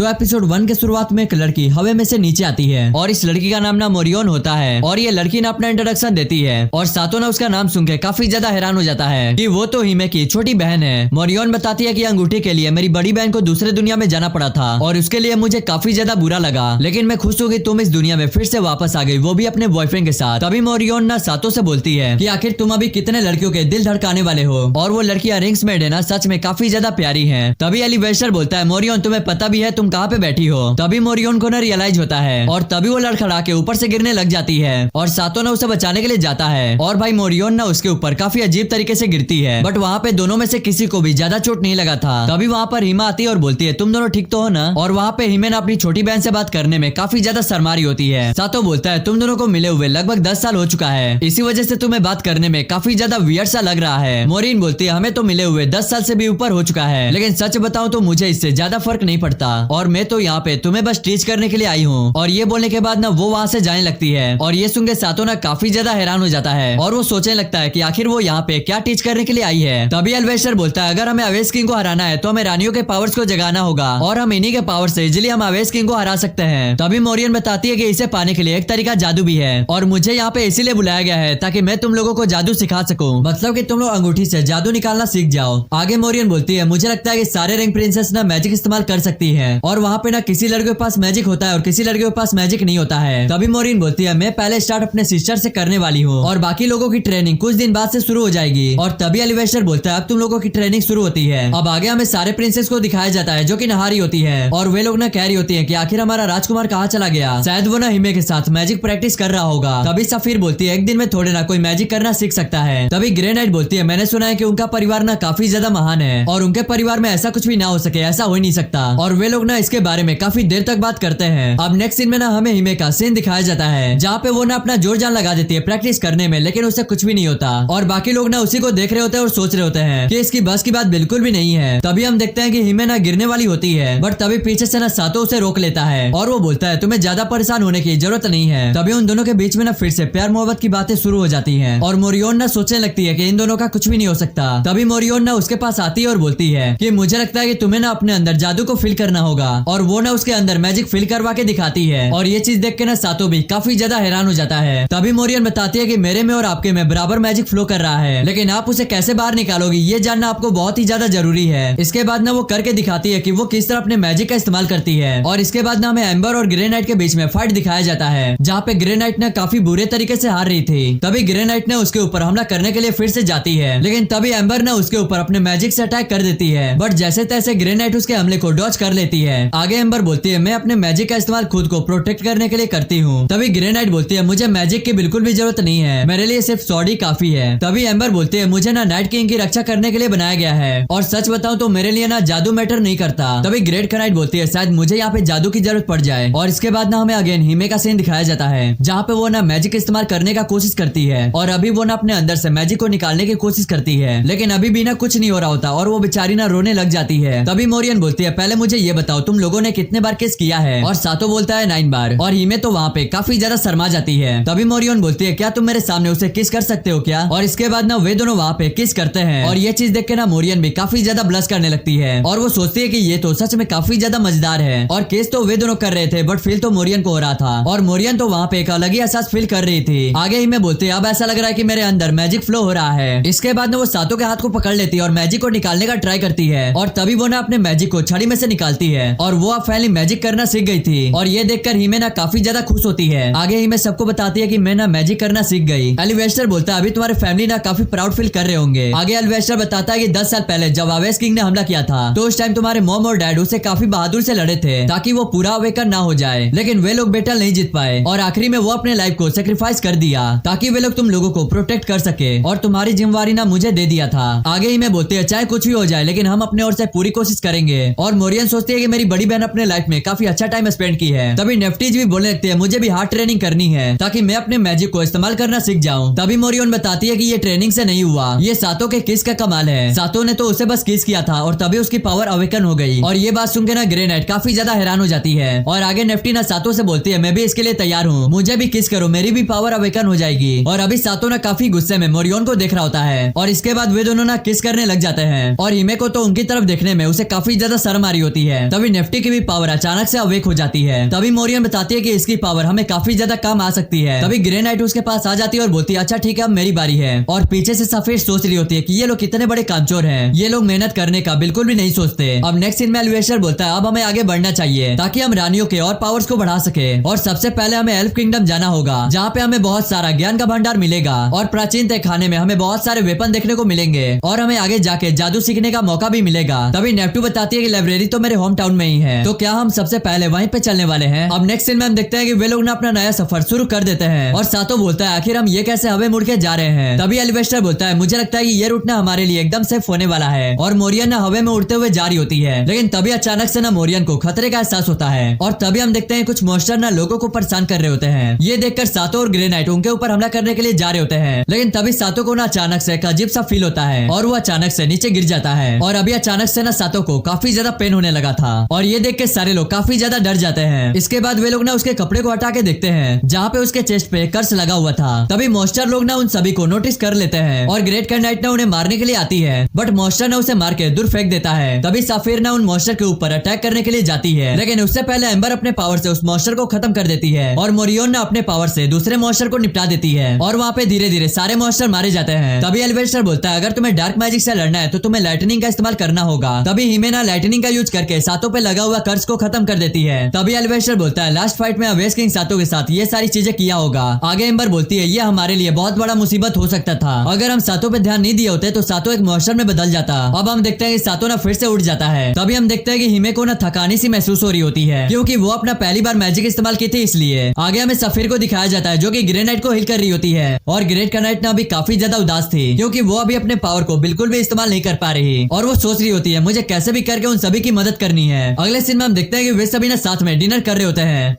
तो एपिसोड 1 के शुरुआत में एक लड़की हवा में से नीचे आती है और इस लड़की का नाम ना मोरियन होता है और ये लड़की ना अपना इंट्रोडक्शन देती है और सातो ना उसका नाम सुनकर काफी ज्यादा हैरान हो जाता है कि वो तो हिमे की छोटी बहन है। मोरियन बताती है कि अंगूठी के लिए मेरी बड़ी बहन को दूसरे दुनिया में जाना पड़ा था और उसके लिए मुझे काफी ज्यादा बुरा लगा, लेकिन मैं खुश हूँ कि तुम इस दुनिया में फिर से वापस आ गई, वो भी अपने बॉयफ्रेंड के साथ। तभी मोरियन ना सातो से बोलती है कि आखिर तुम अभी कितने लड़कियों के दिल धड़काने वाले हो, और वो लड़कियां रिंग्स मेड है ना सच में काफी ज्यादा प्यारी है। तभी एलिवेस्टर बोलता है मोरियन तुम्हें पता भी है तुम कहाँ पे बैठी हो। तभी मोरियन को ना रियलाइज होता है और तभी वो लड़खड़ा के ऊपर से गिरने लग जाती है और सातो ना उसे बचाने के लिए जाता है और भाई मोरियन ना उसके ऊपर काफी अजीब तरीके से गिरती है, बट वहाँ पे दोनों में से किसी को भी ज्यादा चोट नहीं लगा था। तभी वहाँ पर हिमा आती है और बोलती है तुम दोनों ठीक तो हो ना, और वहाँ पे हिमे ना अपनी छोटी बहन से बात करने में काफी ज्यादा शर्मा रही होती है। सातो बोलता है तुम दोनों को मिले हुए लगभग 10 साल हो चुका है, इसी वजह से तुम्हें बात करने में काफी ज्यादा वियर्ड सा लग रहा है। मोरिन बोलती है हमें तो मिले हुए 10 साल से भी ऊपर हो चुका है, लेकिन सच बताऊं तो मुझे इससे ज्यादा फर्क नहीं पड़ता और मैं तो यहाँ पे तुम्हें बस टीच करने के लिए आई हूँ। और ये बोलने के बाद ना वो वहाँ से जाने लगती है और ये सुन के सातो ना काफी ज्यादा हैरान हो जाता है और वो सोचने लगता है कि आखिर वो यहाँ पे क्या टीच करने के लिए आई है। तभी एल्वेस्टर बोलता है अगर हमें अवेश किंग को हराना है तो हमें रानियों के पावर्स को जगाना होगा और हम इन्हीं के पावर से इजीली हम अवेश किंग को हरा सकते हैं। तभी मोरियन बताती है कि इसे पाने के लिए एक तरीका जादू भी है और मुझे यहाँ पे इसीलिए बुलाया गया है ताकि मैं तुम लोगों को जादू सिखा सकूं, मतलब कि तुम लोग अंगूठी से जादू निकालना सीख जाओ। आगे मोरियन बोलती है मुझे लगता है कि सारे रिंग प्रिंसेस ना मैजिक इस्तेमाल कर सकती है और वहाँ पे ना किसी लड़के के पास मैजिक होता है और किसी लड़के के पास मैजिक नहीं होता है। तभी मोरियन बोलती है मैं पहले स्टार्ट अपने सिस्टर से करने वाली हूँ और बाकी लोगों की ट्रेनिंग कुछ दिन बाद से शुरू हो जाएगी। और तभी एलिवेस्टर बोलता है अब तुम लोगों की ट्रेनिंग शुरू होती है। अब आगे हमें सारे प्रिंसेस को दिखाया जाता है जो कि नहा रही होती है और वे लोग ना कह रही होती है कि आखिर हमारा राजकुमार कहाँ चला गया, शायद वो ना हिमे के साथ मैजिक प्रैक्टिस कर रहा होगा। तभी सफीर बोलती है एक दिन में थोड़े ना कोई मैजिक करना सीख सकता है। तभी ग्रे नाइट बोलती है मैंने सुना है कि उनका परिवार ना काफी ज्यादा महान है और उनके परिवार में ऐसा कुछ भी ना हो सके, ऐसा हो ही नहीं सकता। और वे लोग ना इसके बारे में काफी देर तक बात करते हैं। अब नेक्स्ट सीन में ना हमें हिमे का सीन दिखाया जाता है जहाँ पे वो ना अपना जोर जान लगा देती है प्रैक्टिस करने में, लेकिन उससे कुछ भी नहीं होता और बाकी लोग ना उसी को देख रहे होते हैं और सोच रहे होते हैं कि इसकी बस की बात बिल्कुल भी नहीं है। तभी हम देखते हैं कि हिमे ना गिरने वाली होती है, बट तभी पीछे से ना सातो उसे रोक लेता है और वो बोलता है तुम्हें ज्यादा परेशान होने की जरूरत नहीं है। तभी उन दोनों के बीच में ना फिर से प्यार मोहब्बत की बातें शुरू हो जाती हैं और मोरियन ना सोचने लगती है कि इन दोनों का कुछ भी नहीं हो सकता। तभी मोरियन ना उसके पास आती है और बोलती है कि मुझे लगता है कि तुम्हें ना अपने अंदर जादू को फील करना होगा, और वो ना उसके अंदर मैजिक फील करवा के दिखाती है और ये चीज देख के ना सातो भी काफी ज्यादा हैरान हो जाता है। तभी मोरियन बताती है कि मेरे में और आपके में बराबर मैजिक फ्लो कर रहा है, लेकिन आप उसे कैसे बाहर निकालोगी ये जानना आपको बहुत ही ज्यादा जरूरी है। इसके बाद ना वो करके दिखाती है कि वो किस तरह अपने मैजिक का इस्तेमाल करती है और इसके बाद ना हमें एम्बर और ग्रे नाइट के बीच में फाइट दिखाया जाता है जहाँ पे ग्रे नाइट ने काफी बुरे तरीके से हार रही थी। तभी ग्रे नाइट ने उसके ऊपर हमला करने के लिए फिर से जाती है, लेकिन तभी एम्बर ने उसके ऊपर अपने मैजिक से अटैक कर देती है, बट जैसे तैसे ग्रे नाइट उसके हमले को डॉज कर लेती है। आगे एम्बर बोलती है मैं अपने मैजिक का इस्तेमाल खुद को प्रोटेक्ट करने के लिए करती हूँ। तभी ग्रे नाइट बोलती है मुझे मैजिक की बिल्कुल भी जरूरत नहीं है, मेरे लिए सिर्फ सॉर्ड ही काफी है। तभी एम्बर बोलती है मुझे ना नाइट किंग की रक्षा करने के लिए बनाया गया है और सच बताऊं तो मेरे लिए ना जादू मैटर नहीं करता। तभी ग्रेट नाइट बोलती है शायद मुझे यहाँ पे जादू की जरूरत पड़ जाए, और इसके बाद ना हमें अगेन हिमे का सीन दिखाया जाता है जहाँ पे वो ना मैजिक इस्तेमाल करने का कोशिश करती है और अभी वो ना अपने अंदर से मैजिक को निकालने की कोशिश करती है, लेकिन अभी भी ना कुछ नहीं हो रहा होता और वो बेचारी ना रोने लग जाती है। तभी मोरियन बोलती है पहले मुझे ये बताओ तुम लोगों ने कितने बार किस किया है, और सातो बोलता है 9 बार, और हिमे तो वहाँ पे काफी ज्यादा शर्मा जाती है। तभी मोरियन बोलती है क्या तुम मेरे सामने उसे किस कर सकते हो क्या, और इसके बाद ना वे दोनों वहाँ पे किस करते हैं और ये चीज देख के ना मोरियन भी काफी ज्यादा ब्लश करने लगती है और वो सोचती है कि ये तो सच में काफी ज्यादा मजेदार है। और किस तो वे दोनों कर रहे थे बट फील तो मोरियन को हो रहा था और मोरियन तो वहाँ पे एक अलग ही एहसास फील कर रही थी। आगे ही मैं बोलती है अब ऐसा लग रहा है कि मेरे अंदर मैजिक फ्लो हो रहा है। इसके बाद ना वो सातो के हाथ को पकड़ लेती है और मैजिक को निकालने का ट्राई करती है और तभी वो ना अपने मैजिक को छड़ी में से निकालती है और वो अब फाइनली मैजिक करना सीख गई थी और ये देखकर हिमे ना काफी ज्यादा खुश होती है। आगे हिमे सबको बताती है कि मैं ना मैजिक करना सीख गई। एलिवेस्टर बोलता है अभी तुम्हारे फैमिली ना काफी प्राउड फील कर रहे होंगे। आगे एलिवेस्टर बताता है कि 10 साल पहले जब अवेश किंग ने हमला किया था तो उस टाइम तुम्हारे मॉम और डैड उसे काफी बहादुर से लड़े थे ताकि वो पूरा अवेकन ना हो जाए, लेकिन वे लोग बैटल नहीं जीत पाए और आखिरी में वो अपने लाइफ को सेक्रीफाइस कर दिया ताकि वे लोग तुम लोगों को प्रोटेक्ट कर सके और तुम्हारी जिम्मेवारी ना मुझे दे दिया था। आगे ही मैं बोलते हैं चाहे कुछ भी हो जाए लेकिन हम अपने ओर से पूरी कोशिश करेंगे। और मोरियन सोचती है कि मेरी बड़ी बहन अपने लाइफ में काफी अच्छा टाइम स्पेंड की है। तभी नेफ्टीज भी बोलने लगती है मुझे भी हार्ड ट्रेनिंग करनी है ताकि मैं अपने मैजिक को इस्तेमाल करना सीख जाऊं। तभी मोरियन बताती है कि ये ट्रेनिंग से नहीं हुआ, ये सातो के किस का कमाल है। सातो ने तो उसे बस किस किया था और तभी उसकी पावर अवेकन हो गई। और ये बात सुनकर ना ग्रे नाइट काफी ज्यादा हैरान हो जाती है और आगे नेफ्टी ना सातो से बोलती है मैं भी इसके लिए तैयार हूँ, मुझे भी किस करो, मेरी भी पावर अवेकन हो जाएगी। और अभी सातो ना काफी गुस्से में मोरियन को देख रहा होता है और इसके बाद वे दोनों ना किस करने लग जाते हैं और हिमे को तो उनकी तरफ देखने में उसे काफी ज्यादा शर्म आ रही होती है। तभी नेफ्टी की भी पावर अचानक से अवेक हो जाती है। तभी मोरियन बताती है कि इसकी पावर हमें काफी ज्यादा काम आ सकती है। तभी ग्रे नाइट उसके पास आ जाती है और बोलती है अच्छा ठीक है अब मेरी बारी है। और पीछे से सफेद सोच रही होती है कि ये लोग कितने बड़े कामचोर हैं, ये लोग मेहनत करने का बिल्कुल भी नहीं सोचते। अब नेक्स्ट सीन में एल्वेस्टर बोलता है अब हमें आगे बढ़ना चाहिए ताकि हम रानियों के और पावर्स को बढ़ा सके। और सबसे पहले हमें एल्फ किंगडम जाना होगा जहाँ पे हमें बहुत सारा ज्ञान का भंडार मिलेगा और प्राचीन तय खाने में हमें बहुत सारे वेपन देखने को मिलेंगे और हमें आगे जाके जादू सीखने का मौका भी मिलेगा। तभी नेप्टू बताती है कि लाइब्रेरी तो मेरे होम टाउन में ही है, तो क्या हम सबसे पहले वहीं पे चलने वाले हैं। अब नेक्स्ट सीन में हम देखते हैं कि वे लोग ना अपना नया सफर शुरू कर देते हैं और सातो बोलता है आखिर हम ये कैसे हवे मुड़ के जा रहे हैं। तभी एल्वेस्टर बोलता है मुझे लगता है कि ये रूट ना हमारे लिए एकदम सेफ होने वाला है। और मोरियन ना हवे में उड़ते हुए जा रही होती है, लेकिन तभी अचानक से ना मोरियन को खतरे का एहसास होता है और तभी हम देखते हैं कुछ मॉन्स्टर ना लोगों को परेशान कर रहे होते हैं। ये देखकर सातो और ग्रे नाइट उनके ऊपर हमला करने के लिए जा रहे होते हैं, लेकिन तभी सातो को ना अचानक से एक अजीब सा फील होता है और वो अचानक से नीचे गिर जाता है। और अभी अचानक से ना सातो को काफी ज्यादा पेन होने लगा था और ये देख के सारे लोग काफी ज्यादा डर जाते हैं। इसके बाद वे लोग ना उसके कपड़े को हटा के देखते हैं जहाँ पे उसके चेस्ट पे कर्स लगा हुआ था। तभी मॉन्स्टर लोग ना उन सभी को नोटिस कर लेते हैं और ग्रेट नाइट ना उन्हें मारने के लिए आती है, बट मॉन्स्टर ना उसे मार के दूर फेंक देता है। तभी साफिर ना उन मॉन्स्टर के ऊपर अटैक करने के लिए जाती है, लेकिन उससे पहले एम्बर अपने पावर से उस मॉन्स्टर को खत्म कर देती है और मोरियन ना अपने पावर से दूसरे मॉन्स्टर को निपटा देती है और वहाँ पे धीरे धीरे सारे मॉन्स्टर मारे जाते हैं। तभी एल्वेस्टर बोलता है अगर तुम्हें डार्क मैजिक से लड़ना है तो तुम्हें लाइटनिंग का इस्तेमाल करना होगा। तभी हिमेना लाइटनिंग का यूज करके सातों पे लगा हुआ कर्ज को खत्म कर देती है। तभी एल्वेस्टर बोलता है लास्ट फाइट में अवेस किंग सातों के साथ ये सारी चीजें किया होगा। आगे एम्बर बोलती है ये हमारे लिए बहुत बड़ा मुसीबत हो सकता था, अगर हम सातों पे ध्यान नहीं दिए होते तो सातों एक मॉन्स्टर में बदल जाता। अब हम देखते हैं कि सातों ना फिर से उठ जाता है। तभी हम देखते हैं कि हिमे को ना थकानी सी महसूस हो रही होती है क्योंकि वो अपना पहली बार मैजिक इस्तेमाल की थी, इसलिए आगे हमें सफीर को दिखाया जाता है जो कि ग्रे नाइट को हिल कर रही होती है। और ग्रेट नाइट ना अभी काफी ज्यादा उदास थी क्योंकि वो अभी अपने पावर को बिल्कुल भी इस्तेमाल नहीं कर पा रही और वो सोच रही होती है मुझे कैसे भी करके उन सभी की मदद करनी है। अगले सीन में हम देखते हैं कि वे सभी ना साथ में डिनर कर रहे होते हैं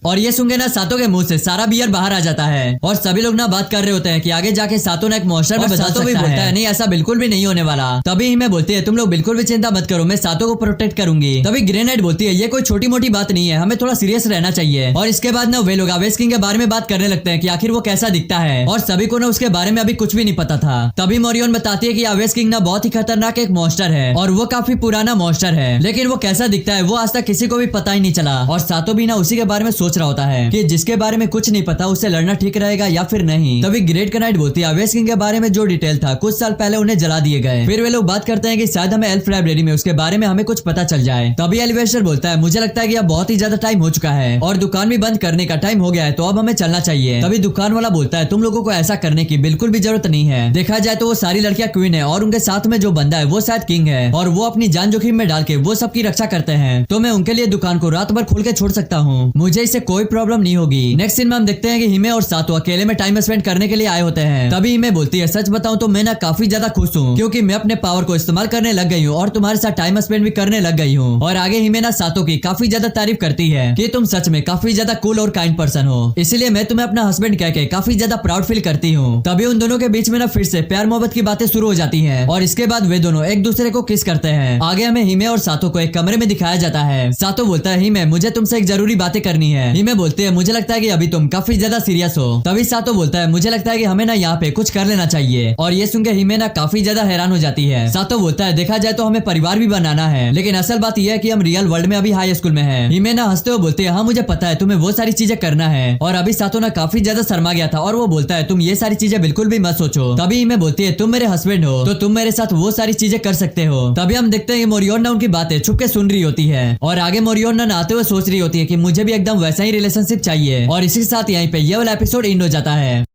और ये सुन के ना सातों के मुंह से सारा बियर बाहर आ जाता है और सभी लोग ना बात कर रहे होते हैं कि आगे जाके सातों ना एक मॉन्स्टर में बदल सकता भी बोलता है नहीं ऐसा बिल्कुल भी नहीं होने वाला। तभी ही मैं बोलती है तुम लोग बिल्कुल भी चिंता मत करो, मैं सातों को प्रोटेक्ट करूंगी। तभी ग्रे नाइट बोलती है ये कोई छोटी मोटी बात नहीं है, हमें थोड़ा सीरियस रहना चाहिए। और इसके बाद ना वे लोग अवेस किंग के बारे में बात करने लगते हैं कि आखिर वो कैसा दिखता है और सभी को ना उसके बारे में अभी कुछ भी नहीं पता था। तभी मोरियन बताती है कि अवेस किंग ना बहुत ही खतरनाक एक मॉन्स्टर है और वो काफी पुराना मॉन्स्टर है, लेकिन वो कैसा दिखता है वो आज तक किसी को भी पता ही नहीं चला। और सातों भी ना उसी के बारे में सोच रहा होता है कि जिसके बारे में कुछ नहीं पता उससे लड़ना ठीक रहेगा या फिर नहीं। तभी ग्रेट नाइट बोलती है अवेस किंग के बारे में जो डिटेल था कुछ साल पहले उन्हें जला दिए गए। फिर वे लोग बात करते हैं कि शायद हमें एल्फ लाइब्रेरी में उसके बारे में हमें कुछ पता चल जाए। तभी एलिवेस्टर बोलता है मुझे लगता है कि अब बहुत ही ज्यादा टाइम हो चुका है और दुकान भी बंद करने का टाइम हो गया है, तो अब हमें चलना चाहिए। तभी दुकान वाला बोलता है तुम लोगों को ऐसा करने की बिल्कुल भी जरूरत नहीं है, देखा जाए तो वो सारी लड़कियां क्वीन है और उनके साथ में जो बंदा है वो शायद किंग है और वो अपनी जान जोखिम में डाल के वो सबकी रक्षा करते हैं, तो मैं उनके लिए दुकान को रात भर खोल के छोड़ सकता हूँ, मुझे इससे कोई प्रॉब्लम नहीं होगी। नेक्स्ट सीन में हम देखते हैं कि हिमे और सातो अकेले में टाइम स्पेंड करने के लिए आए होते हैं। तभी हिमे बोलती है सच बताऊं तो मैं ना काफी ज्यादा खुश हूँ क्योंकि मैं अपने पावर को इस्तेमाल करने लग गई हूँ और तुम्हारे साथ टाइम स्पेंड भी करने लग गई हूँ। और आगे हिमे ना सातो की काफी ज्यादा तारीफ करती है कि तुम सच में काफी ज्यादा कूल और काइंड पर्सन हो, इसलिए मैं तुम्हें अपना हस्बैंड कह के काफी ज्यादा प्राउड फील करती हूँ। तभी उन दोनों के बीच में ना फिर से प्यार मोहब्बत की बातें शुरू हो जाती है और इसके बाद वे दोनों एक दूसरे को किस करते हैं। आगे हमें हिमे और सातो को एक कमरे में दिखाया जाता है। सातो बोलता है हिमे मुझे तुमसे एक जरूरी बातें करनी है। हिमे बोलती है मुझे लगता है कि अभी तुम काफी ज्यादा सीरियस हो। तभी सातो बोलता है मुझे लगता है कि हमें ना यहाँ पे कुछ कर लेना चाहिए और ये सुनकर हिमे ना काफी ज्यादा हैरान हो जाती है। सातो बोलता है देखा जाए तो हमें परिवार भी बनाना है, लेकिन असल बात यह है कि हम रियल वर्ल्ड में अभी हाई स्कूल में हैं। हिमे ना हंसते हुए बोलती है हाँ मुझे पता है तुम्हें वो सारी चीजें करना है। और अभी सातो ना काफी ज्यादा शर्मा गया था और वो बोलता है तुम ये सारी चीजें बिल्कुल भी मत सोचो। तभी हिमे बोलती है तुम मेरे हस्बैंड हो तो तुम मेरे साथ वो सारी चीजें कर सकते हो। तभी हम देखते हैं मोरियन ना उनकी बातें छुप के सुन रही होती है और आगे मोरियन ना नहाते हुए सोच रही होती है कि मुझे भी एकदम वैसा ही रिलेशनशिप चाहिए। और इसी के साथ यहीं पे ये वाला एपिसोड एंड हो जाता है।